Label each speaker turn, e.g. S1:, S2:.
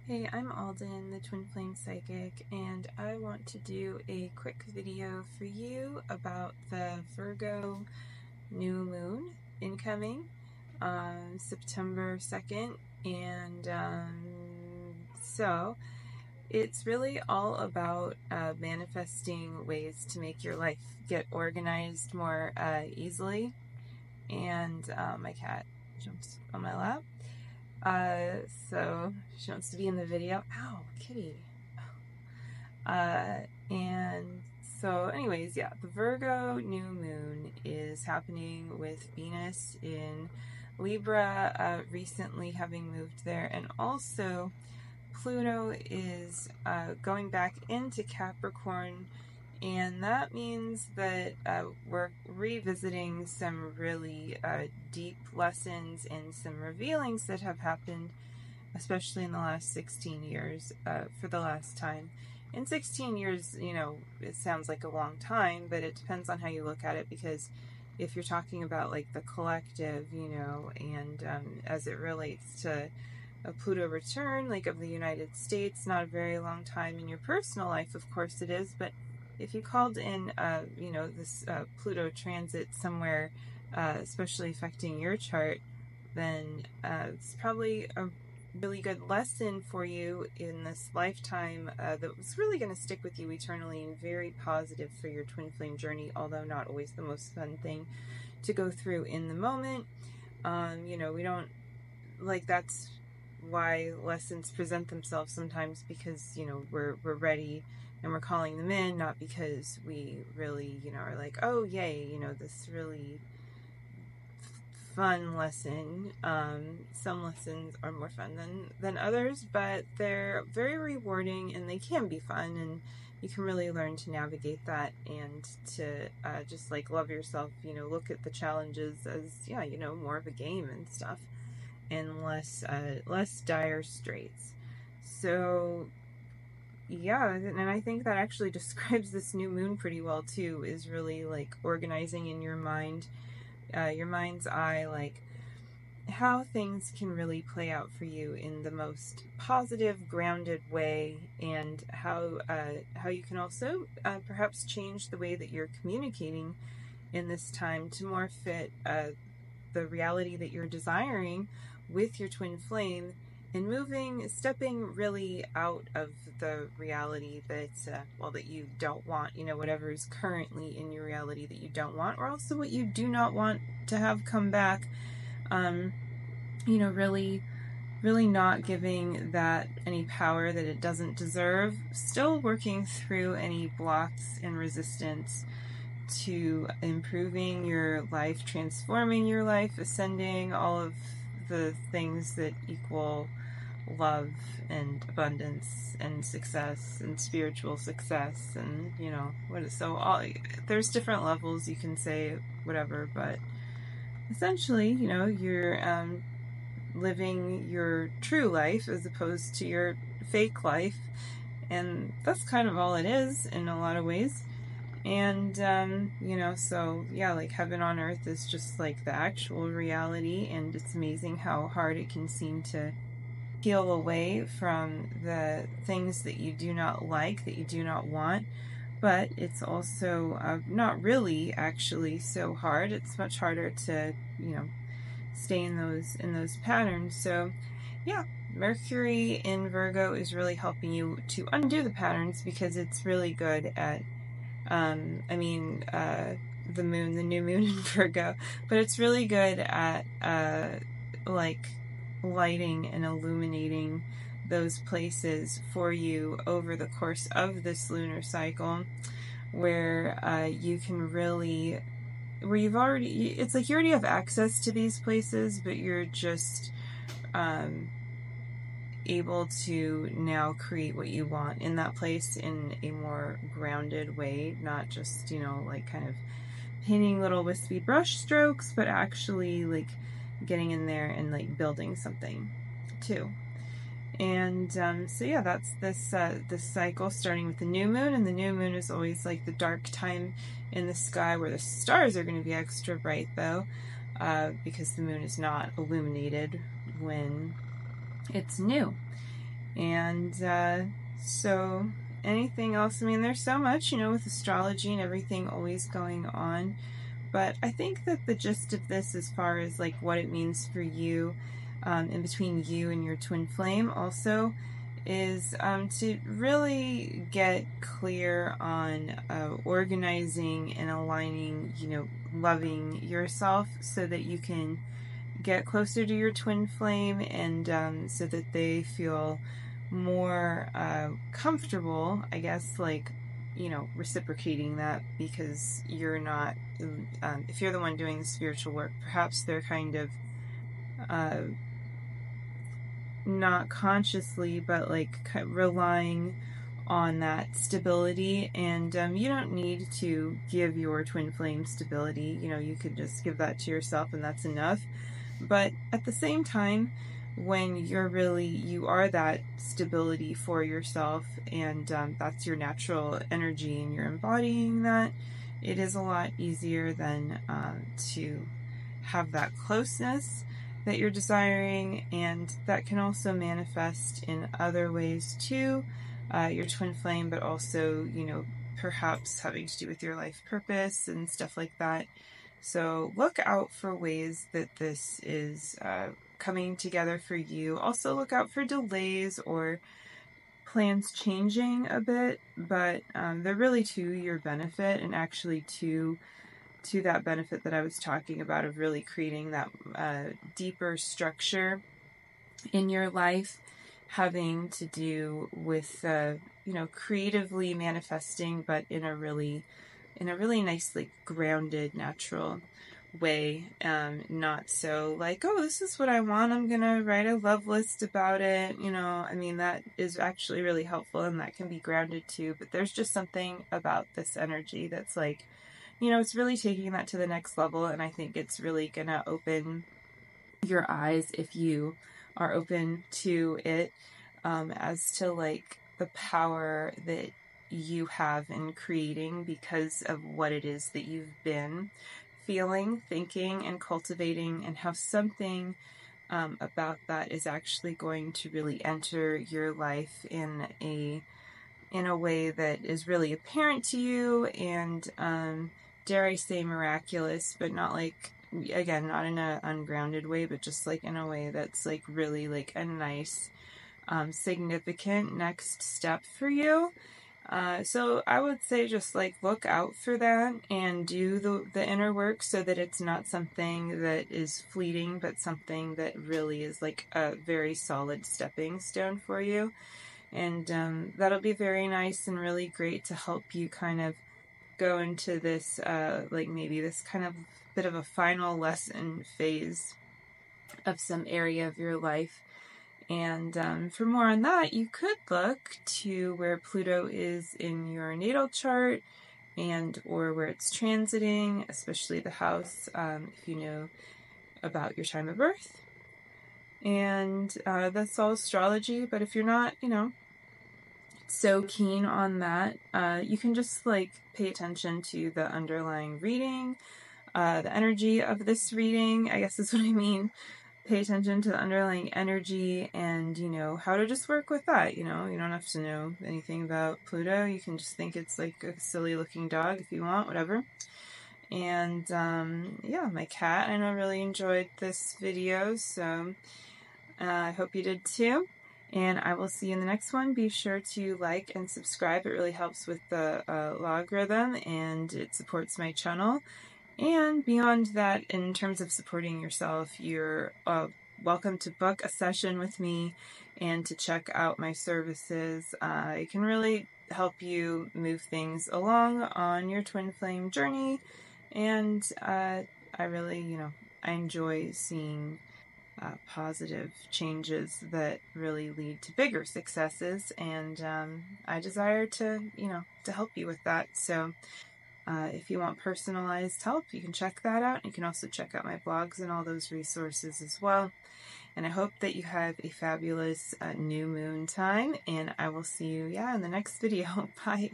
S1: Hey, I'm Alden, the Twin Flame Psychic, and I want to do a quick video for you about the Virgo New Moon incoming on September 2nd. And so it's really all about manifesting ways to make your life get organized more easily. And my cat jumps on my lap. So she wants to be in the video. Ow, kitty. And so anyways, yeah, the Virgo New Moon is happening with Venus in Libra, recently having moved there, and also Pluto is going back into Capricorn, and that means that we're revisiting some really deep lessons and some revealings that have happened, especially in the last 16 years, for the last time. In 16 years, you know, it sounds like a long time, but it depends on how you look at it, because if you're talking about like the collective, you know, and as it relates to a Pluto return, like of the United States, not a very long time. In your personal life, of course it is, but if you called in, you know, this Pluto transit somewhere, especially affecting your chart, then it's probably a really good lesson for you in this lifetime that was really going to stick with you eternally and very positive for your twin flame journey, although not always the most fun thing to go through in the moment. You know, we don't, like, that's why lessons present themselves sometimes, because, you know, we're ready and we're calling them in, not because we really, you know, are like, oh yay, you know, this really fun lesson. Some lessons are more fun than others, but they're very rewarding and they can be fun, and you can really learn to navigate that and to just like love yourself, you know, look at the challenges as, yeah, you know, more of a game and stuff, and less dire straits. So yeah, and I think that actually describes this new moon pretty well too, is really like organizing in your mind, your mind's eye, like how things can really play out for you in the most positive, grounded way, and how you can also perhaps change the way that you're communicating in this time to more fit the reality that you're desiring with your twin flame, and stepping really out of the reality that, well, that you don't want, you know, whatever is currently in your reality that you don't want, or also what you do not want to have come back, you know, really not giving that any power that it doesn't deserve, still working through any blocks and resistance to improving your life, transforming your life, ascending, all of the things that equal love and abundance and success and spiritual success, and, you know, there's different levels, you can say whatever, but essentially, you know, you're living your true life as opposed to your fake life, and that's kind of all it is in a lot of ways. And you know, so yeah, like heaven on earth is just like the actual reality, and it's amazing how hard it can seem to peel away from the things that you do not like, that you do not want. But it's also not really actually so hard. It's much harder to, you know, stay in those patterns. So yeah, Mercury in Virgo is really helping you to undo the patterns, because it's really good at the new moon in Virgo, but it's really good at like lighting and illuminating those places for you over the course of this lunar cycle, where you can really, where it's like you already have access to these places, but you're just able to now create what you want in that place in a more grounded way, not just, you know, like kind of painting little wispy brush strokes, but actually like getting in there and like building something too. And so yeah, that's this cycle starting with the new moon, and the new moon is always like the dark time in the sky, where the stars are going to be extra bright though, because the moon is not illuminated when it's new. And so anything else? I mean, there's so much, you know, with astrology and everything always going on. But I think that the gist of this, as far as like what it means for you, in between you and your twin flame also, is to really get clear on organizing and aligning, you know, loving yourself so that you can get closer to your twin flame, and so that they feel more comfortable, I guess, like, you know, reciprocating that, because you're not, if you're the one doing the spiritual work, perhaps they're kind of not consciously, but like relying on that stability, and you don't need to give your twin flame stability. You know, you could just give that to yourself and that's enough. But at the same time, when you are that stability for yourself, and that's your natural energy and you're embodying that, it is a lot easier than to have that closeness that you're desiring, and that can also manifest in other ways too, your twin flame, but also, you know, perhaps having to do with your life purpose and stuff like that. So look out for ways that this is coming together for you. Also look out for delays or plans changing a bit, but they're really to your benefit, and actually to that benefit that I was talking about, of really creating that deeper structure in your life, having to do with you know, creatively manifesting, but in a really nice, like, grounded, natural way. Not so like, oh, this is what I want, I'm gonna write a love list about it, you know. I mean, that is actually really helpful, and that can be grounded too, but there's just something about this energy that's like, you know, it's really taking that to the next level, and I think it's really gonna open your eyes, if you are open to it, as to like the power that you have in creating because of what it is that you've been feeling, thinking, and cultivating, and how something about that is actually going to really enter your life in a way that is really apparent to you, and dare I say miraculous, but not like, again, not in an ungrounded way, but just like in a way that's like really like a nice significant next step for you. So I would say just like look out for that and do the inner work, so that it's not something that is fleeting, but something that really is like a very solid stepping stone for you. And that'll be very nice and really great to help you kind of go into this, like maybe this kind of bit of a final lesson phase of some area of your life. And for more on that, you could look to where Pluto is in your natal chart, and or where it's transiting, especially the house, if you know about your time of birth. And that's all astrology, but if you're not, you know, so keen on that, you can just like pay attention to the underlying reading, the energy of this reading, I guess is what I mean. Pay attention to the underlying energy, and you know how to just work with that. You know, you don't have to know anything about Pluto. You can just think it's like a silly looking dog if you want, whatever. And yeah, my cat, I know, really enjoyed this video, so I hope you did too. And I will see you in the next one. Be sure to like and subscribe. It really helps with the logarithm, and it supports my channel. And beyond that, in terms of supporting yourself, you're welcome to book a session with me and to check out my services. It can really help you move things along on your twin flame journey. And I really, you know, I enjoy seeing positive changes that really lead to bigger successes, and I desire to, you know, to help you with that. So if you want personalized help, you can check that out. You can also check out my blogs and all those resources as well. And I hope that you have a fabulous new moon time, and I will see you, in the next video. Bye.